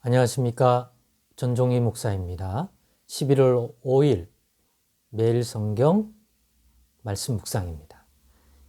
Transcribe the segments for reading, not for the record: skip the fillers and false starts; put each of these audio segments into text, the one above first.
안녕하십니까. 전종희 목사입니다. 11월 5일 매일 성경 말씀 묵상입니다.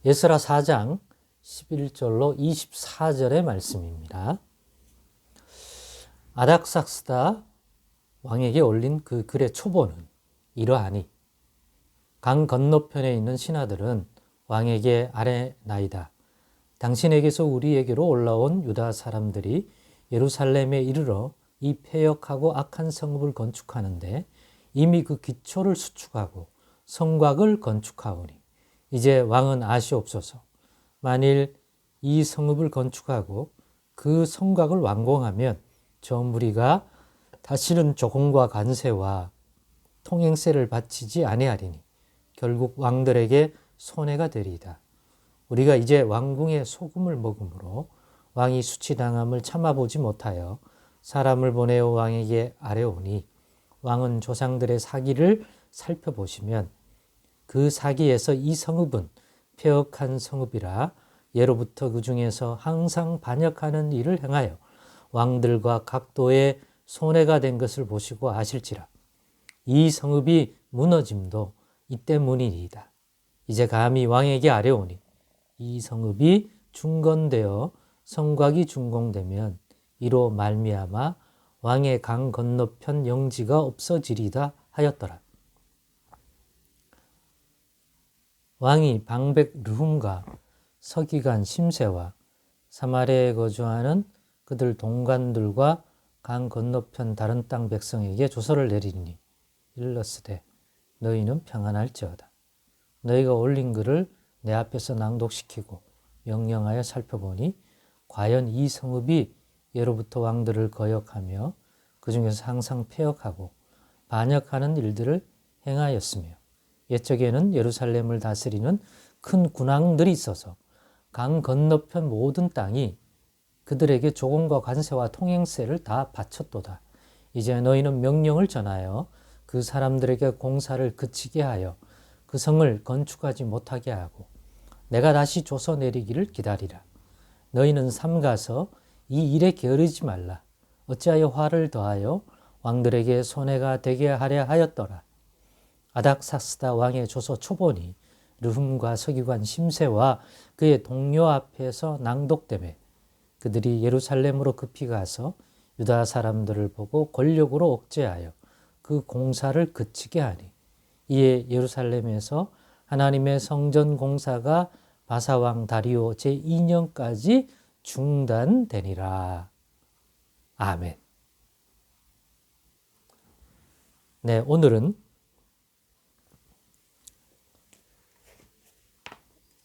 에스라 4장 11절로 24절의 말씀입니다. 아닥삭스다 왕에게 올린 그 글의 초보는 이러하니 강 건너편에 있는 신하들은 왕에게 아뢰나이다. 당신에게서 우리에게로 올라온 유다 사람들이 예루살렘에 이르러 이 패역하고 악한 성읍을 건축하는데 이미 그 기초를 수축하고 성곽을 건축하오니 이제 왕은 아시옵소서. 만일 이 성읍을 건축하고 그 성곽을 완공하면 저 무리가 다시는 조공과 관세와 통행세를 바치지 아니하리니 결국 왕들에게 손해가 되리이다. 우리가 이제 왕궁의 소금을 먹음으로 왕이 수치당함을 참아보지 못하여 사람을 보내어 왕에게 아뢰오니 왕은 조상들의 사기를 살펴보시면 그 사기에서 이 성읍은 폐역한 성읍이라 예로부터 그 중에서 항상 반역하는 일을 행하여 왕들과 각도에 손해가 된 것을 보시고 아실지라. 이 성읍이 무너짐도 이 때문이니이다. 이제 감히 왕에게 아뢰오니 이 성읍이 중건되어 성곽이 준공되면 이로 말미암아 왕의 강 건너편 영지가 없어지리다 하였더라. 왕이 방백 르훔과 서기관 심세와 사마리아에 거주하는 그들 동관들과 강 건너편 다른 땅 백성에게 조서를 내리니 일렀으되 너희는 평안할지어다. 너희가 올린 글을 내 앞에서 낭독시키고 명령하여 살펴보니 과연 이 성읍이 예로부터 왕들을 거역하며 그 중에서 항상 패역하고 반역하는 일들을 행하였으며 옛적에는 예루살렘을 다스리는 큰 군왕들이 있어서 강 건너편 모든 땅이 그들에게 조공과 관세와 통행세를 다 바쳤도다. 이제 너희는 명령을 전하여 그 사람들에게 공사를 그치게 하여 그 성을 건축하지 못하게 하고 내가 다시 조서 내리기를 기다리라. 너희는 삼가서 이 일에 게으르지 말라. 어찌하여 화를 더하여 왕들에게 손해가 되게 하려 하였더라. 아닥사스다 왕의 조서 초본이 르훔과 서기관 심세와 그의 동료 앞에서 낭독되매 그들이 예루살렘으로 급히 가서 유다 사람들을 보고 권력으로 억제하여 그 공사를 그치게 하니 이에 예루살렘에서 하나님의 성전 공사가 바사왕 다리오 제2년까지 중단되니라. 아멘. 네, 오늘은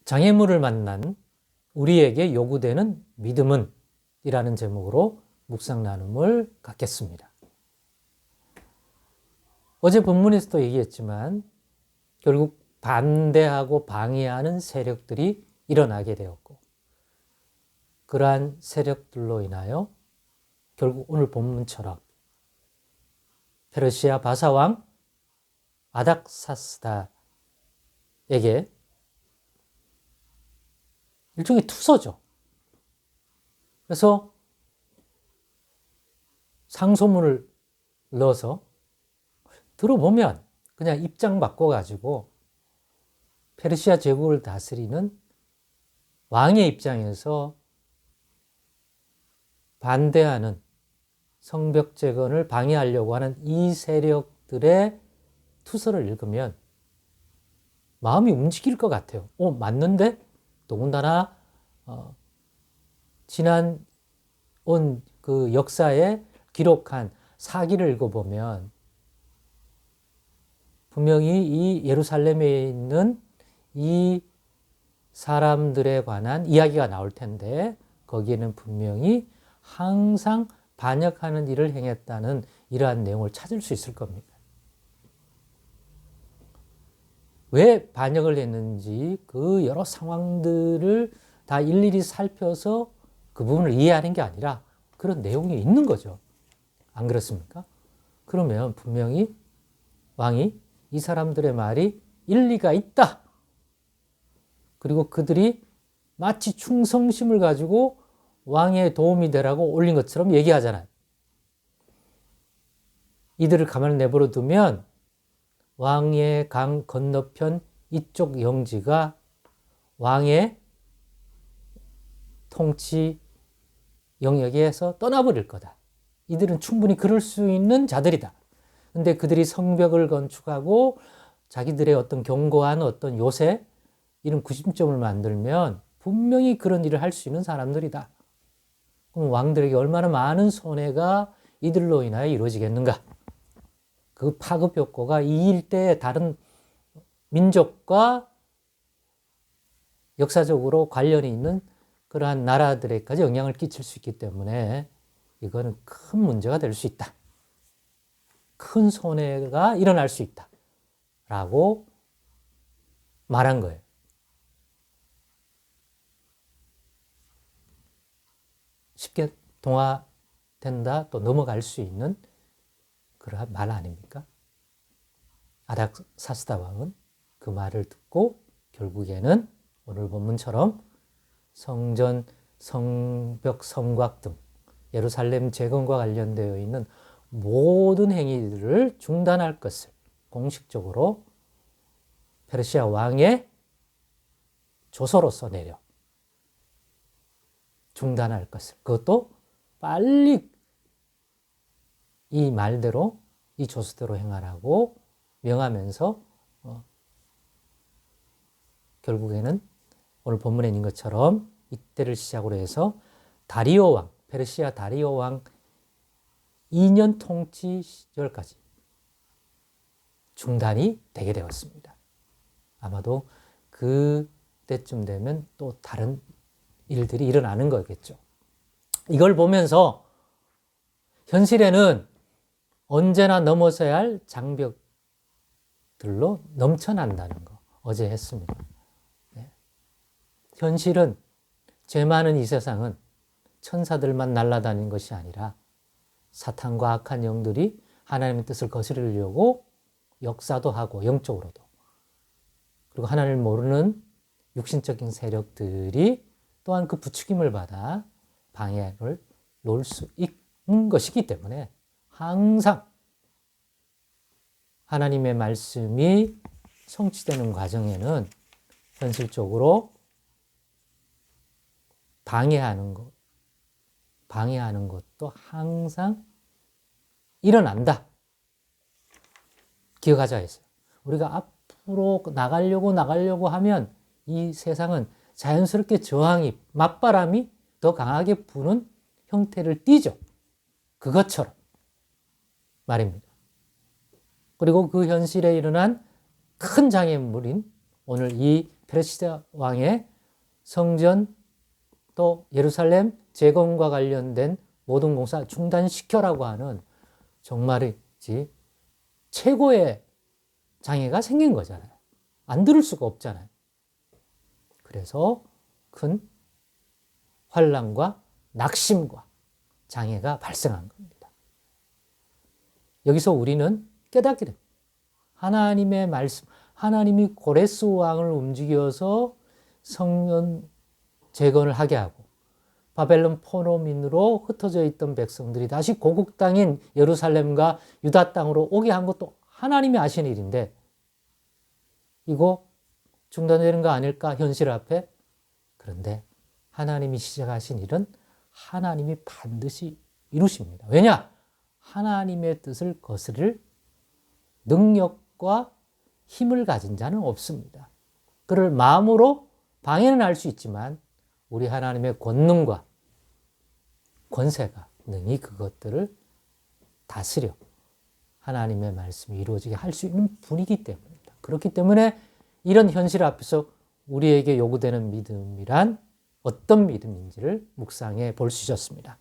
장애물을 만난 우리에게 요구되는 믿음은 이라는 제목으로 묵상 나눔을 갖겠습니다. 어제 본문에서도 얘기했지만 결국 반대하고 방해하는 세력들이 일어나게 되었고 그러한 세력들로 인하여 결국 오늘 본문처럼 페르시아 바사왕 아닥사스다에게 일종의 투서죠. 그래서 상소문을 넣어서 들어보면 그냥 입장 바꿔가지고 페르시아 제국을 다스리는 왕의 입장에서 반대하는 성벽 재건을 방해하려고 하는 이 세력들의 투서를 읽으면 마음이 움직일 것 같아요. 맞는데? 더군다나 지난 온 그 역사에 기록한 사기를 읽어보면 분명히 이 예루살렘에 있는 이 사람들에 관한 이야기가 나올 텐데 거기에는 분명히 항상 반역하는 일을 행했다는 이러한 내용을 찾을 수 있을 겁니다. 왜 반역을 했는지 그 여러 상황들을 다 일일이 살펴서 그 부분을 이해하는 게 아니라 그런 내용이 있는 거죠. 안 그렇습니까? 그러면 분명히 왕이 이 사람들의 말이 일리가 있다. 그리고 그들이 마치 충성심을 가지고 왕의 도움이 되라고 올린 것처럼 얘기하잖아요. 이들을 가만히 내버려 두면 왕의 강 건너편 이쪽 영지가 왕의 통치 영역에서 떠나버릴 거다. 이들은 충분히 그럴 수 있는 자들이다. 근데 그들이 성벽을 건축하고 자기들의 어떤 견고한 어떤 요새 이런 구심점을 만들면 분명히 그런 일을 할 수 있는 사람들이다. 그럼 왕들에게 얼마나 많은 손해가 이들로 인하여 이루어지겠는가? 그 파급 효과가 이 일대의 다른 민족과 역사적으로 관련이 있는 그러한 나라들에까지 영향을 끼칠 수 있기 때문에 이거는 큰 문제가 될 수 있다. 큰 손해가 일어날 수 있다. 라고 말한 거예요. 쉽게 동화된다, 또 넘어갈 수 있는 그러한 말 아닙니까? 아닥사스다 왕은 그 말을 듣고 결국에는 오늘 본문처럼 성전, 성벽, 성곽 등 예루살렘 재건과 관련되어 있는 모든 행위들을 중단할 것을 공식적으로 페르시아 왕의 조서로서 내려 중단할 것을, 그것도 빨리 이 말대로 이 조서대로 행하라고 명하면서 결국에는 오늘 본문에 있는 것처럼 이때를 시작으로 해서 다리오 왕, 페르시아 다리오 왕 2년 통치 시절까지 중단이 되게 되었습니다. 아마도 그때쯤 되면 또 다른 일들이 일어나는 거겠죠. 이걸 보면서 현실에는 언제나 넘어서야 할 장벽들로 넘쳐난다는 거 어제 했습니다. 네. 현실은 죄 많은 이 세상은 천사들만 날아다니는 것이 아니라 사탄과 악한 영들이 하나님의 뜻을 거스르려고 역사도 하고 영적으로도, 그리고 하나님을 모르는 육신적인 세력들이 또한 그 부추김을 받아 방해를 놓을 수 있는 것이기 때문에 항상 하나님의 말씀이 성취되는 과정에는 현실적으로 방해하는 것도 항상 일어난다. 기억하자 했어요. 우리가 앞으로 나가려고 하면 이 세상은 자연스럽게 저항이, 맞바람이 더 강하게 부는 형태를 띠죠. 그것처럼 말입니다. 그리고 그 현실에 일어난 큰 장애물인 오늘 이 페르시아 왕의 성전 또 예루살렘 재건과 관련된 모든 공사 중단시켜라고 하는 정말이지 최고의 장애가 생긴 거잖아요. 안 들을 수가 없잖아요. 그래서 큰 환난과 낙심과 장애가 발생한 겁니다. 여기서 우리는 깨닫게 됩니다. 하나님의 말씀, 하나님이 고레스 왕을 움직여서 성전 재건을 하게 하고 바벨론 포로민으로 흩어져 있던 백성들이 다시 고국 땅인 예루살렘과 유다 땅으로 오게 한 것도 하나님이 아신 일인데 이거 중단되는 거 아닐까 현실 앞에? 그런데 하나님이 시작하신 일은 하나님이 반드시 이루십니다. 왜냐? 하나님의 뜻을 거스를 능력과 힘을 가진 자는 없습니다. 그를 마음으로 방해는 할 수 있지만 우리 하나님의 권능과 권세가 능히 그것들을 다스려 하나님의 말씀이 이루어지게 할 수 있는 분이기 때문입니다. 그렇기 때문에 이런 현실 앞에서 우리에게 요구되는 믿음이란 어떤 믿음인지를 묵상해 볼 수 있었습니다.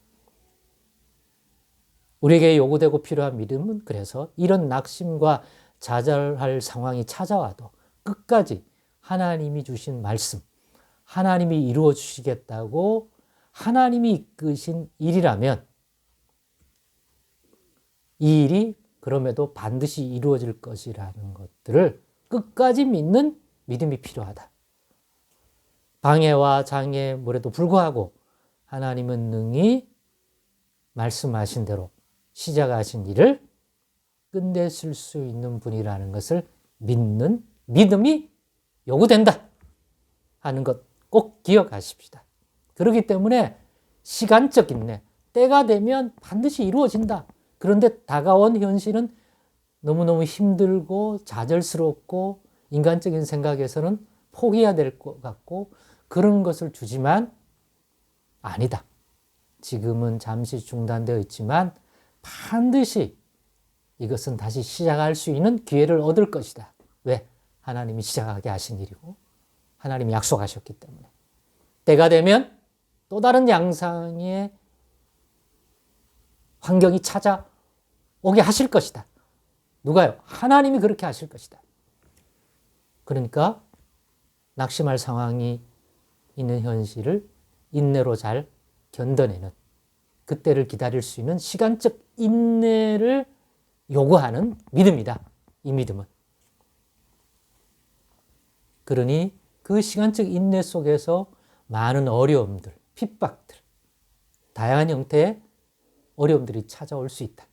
우리에게 요구되고 필요한 믿음은 그래서 이런 낙심과 좌절할 상황이 찾아와도 끝까지 하나님이 주신 말씀, 하나님이 이루어 주시겠다고 하나님이 이끄신 일이라면 이 일이 그럼에도 반드시 이루어질 것이라는 것들을 끝까지 믿는 믿음이 필요하다. 방해와 장애물에도 불구하고 하나님은 능히 말씀하신 대로 시작하신 일을 끝내실 수 있는 분이라는 것을 믿는 믿음이 요구된다 하는 것 꼭 기억하십시다. 그렇기 때문에 시간적 인내, 때가 되면 반드시 이루어진다. 그런데 다가온 현실은 너무너무 힘들고 좌절스럽고 인간적인 생각에서는 포기해야 될 것 같고 그런 것을 주지만 아니다. 지금은 잠시 중단되어 있지만 반드시 이것은 다시 시작할 수 있는 기회를 얻을 것이다. 왜? 하나님이 시작하게 하신 일이고 하나님이 약속하셨기 때문에. 때가 되면 또 다른 양상의 환경이 찾아오게 하실 것이다. 누가요? 하나님이 그렇게 하실 것이다. 그러니까 낙심할 상황이 있는 현실을 인내로 잘 견뎌내는, 그때를 기다릴 수 있는 시간적 인내를 요구하는 믿음이다. 이 믿음은. 그러니 그 시간적 인내 속에서 많은 어려움들, 핍박들, 다양한 형태의 어려움들이 찾아올 수 있다.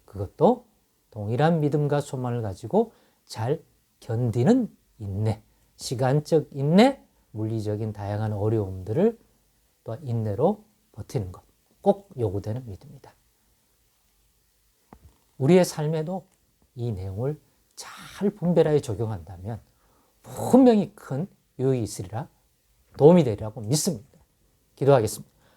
그것도 동일한 믿음과 소망을 가지고 잘 견디는 인내, 시간적 인내, 물리적인 다양한 어려움들을 또 인내로 버티는 것, 꼭 요구되는 믿음이다. 우리의 삶에도 이 내용을 잘 분별하여 적용한다면 분명히 큰 유익이 있으리라, 도움이 되리라고 믿습니다. 기도하겠습니다.